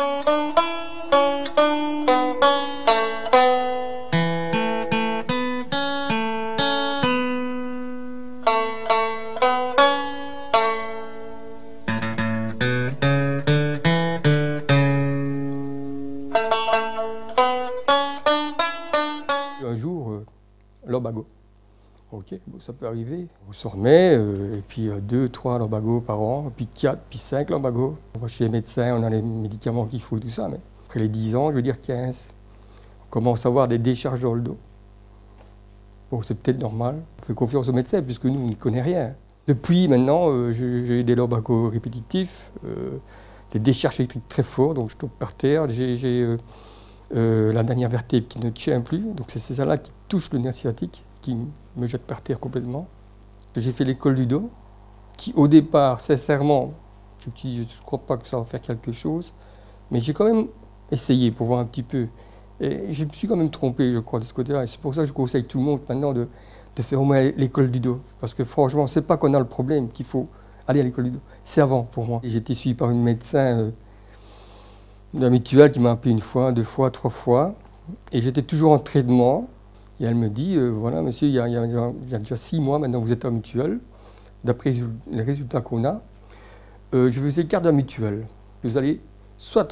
Un jour, l'ombago. Ok, bon, ça peut arriver. On se remet, et puis 2, 3 lumbagos par an, puis 4, puis 5 lumbagos. On va chez les médecins, on a les médicaments qu'il faut, tout ça, mais après les 10 ans, je veux dire 15, on commence à avoir des décharges dans le dos. Bon, c'est peut-être normal. On fait confiance aux médecins, puisque nous, on n'y connaît rien. Depuis maintenant, j'ai des lumbagos répétitifs, des décharges électriques très fortes, donc je tombe par terre. J'ai la dernière vertèbre qui ne tient plus, donc c'est celle-là qui touche le nerf sciatique, qui me jette par terre complètement. J'ai fait l'école du dos, qui au départ, sincèrement, je me dis, je ne crois pas que ça va faire quelque chose, mais j'ai quand même essayé pour voir un petit peu. Et je me suis quand même trompé, je crois, de ce côté-là. Et c'est pour ça que je conseille tout le monde maintenant de faire au moins l'école du dos. Parce que franchement, c'est pas qu'on a le problème qu'il faut aller à l'école du dos. C'est avant, pour moi. J'ai été suivi par une médecin de la mutuelle qui m'a appelé 1 fois, 2 fois, 3 fois. Et j'étais toujours en traitement. Et elle me dit, voilà, monsieur, il y a déjà 6 mois maintenant que vous êtes en mutuelle. D'après les résultats qu'on a, je vous écarte de la mutuelle. Vous allez soit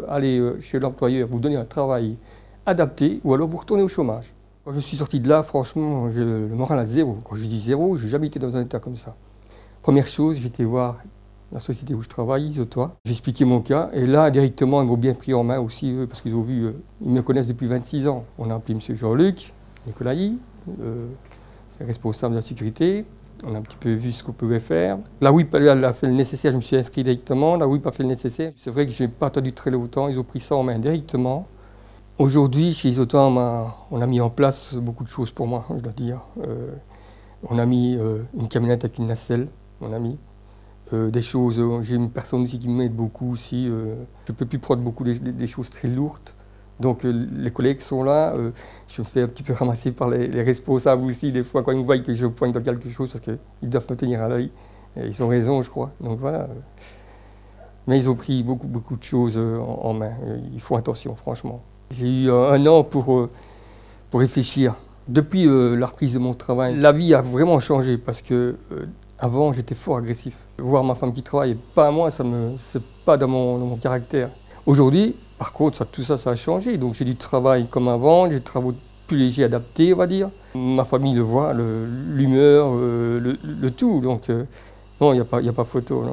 aller chez l'employeur, vous donner un travail adapté, ou alors vous retournez au chômage. Quand je suis sorti de là, franchement, j'ai le moral à zéro. Quand je dis zéro, je n'ai jamais été dans un état comme ça. Première chose, j'étais voir la société où je travaille, Isotois. J'ai expliqué mon cas, et là, directement, ils m'ont bien pris en main aussi, parce qu'ils ont vu, ils me connaissent depuis 26 ans. On a appelé M. Jean-Luc Nicolaï, c'est responsable de la sécurité. On a un petit peu vu ce qu'on pouvait faire. La WIP elle a fait le nécessaire, je me suis inscrit directement. La WIP a fait le nécessaire. C'est vrai que je n'ai pas attendu très longtemps, ils ont pris ça en main directement. Aujourd'hui, chez Isotois, on a mis en place beaucoup de choses pour moi, je dois dire. On a mis une camionnette avec une nacelle, on a mis des choses. J'ai une personne aussi qui m'aide beaucoup aussi. Je ne peux plus prendre beaucoup des choses très lourdes. Donc les collègues sont là, je me fais un petit peu ramasser par les responsables aussi, des fois quand ils me voient que je pointe dans quelque chose, parce qu'ils doivent me tenir à l'œil. Ils ont raison, je crois. Donc voilà. Mais ils ont pris beaucoup de choses en main. Ils font attention, franchement. J'ai eu 1 an pour réfléchir. Depuis la reprise de mon travail, la vie a vraiment changé, parce que avant j'étais fort agressif. Voir ma femme qui travaille, pas à moi, c'est pas dans mon caractère. Aujourd'hui, par contre, tout ça a changé. Donc j'ai du travail comme avant, j'ai des travaux plus légers, adaptés, on va dire. Ma famille le voit, l'humeur, le tout. Donc non, il n'y a pas photo.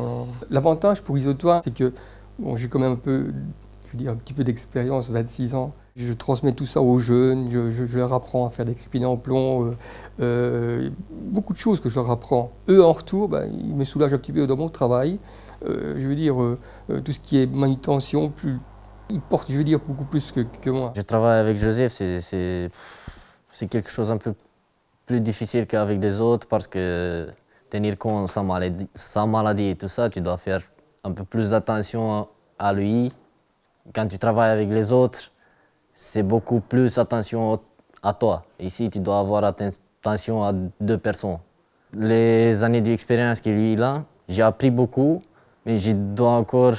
L'avantage pour Isotois, c'est que bon, j'ai quand même un petit peu d'expérience, 26 ans. Je transmets tout ça aux jeunes, je leur apprends à faire des crépinets en plomb, beaucoup de choses que je leur apprends. Eux, en retour, ils me soulagent un petit peu dans mon travail. Je veux dire, tout ce qui est manutention, ils portent, je veux dire, beaucoup plus que moi. Je travaille avec Joseph, c'est quelque chose un peu plus difficile qu'avec des autres, parce que tenir compte de sa maladie et tout ça, tu dois faire un peu plus d'attention à lui. Quand tu travailles avec les autres, c'est beaucoup plus attention à toi. Ici, tu dois avoir attention à 2 personnes. Les années d'expérience qu'il a, j'ai appris beaucoup, mais je dois encore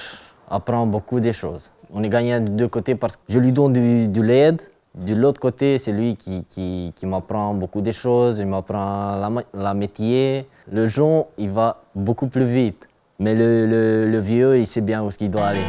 apprendre beaucoup de choses. On est gagnant de 2 côtés, parce que je lui donne de l'aide. De l'autre côté, c'est lui qui m'apprend beaucoup de choses, il m'apprend la métier. Le jeune, il va beaucoup plus vite, mais le vieux, il sait bien où il doit aller.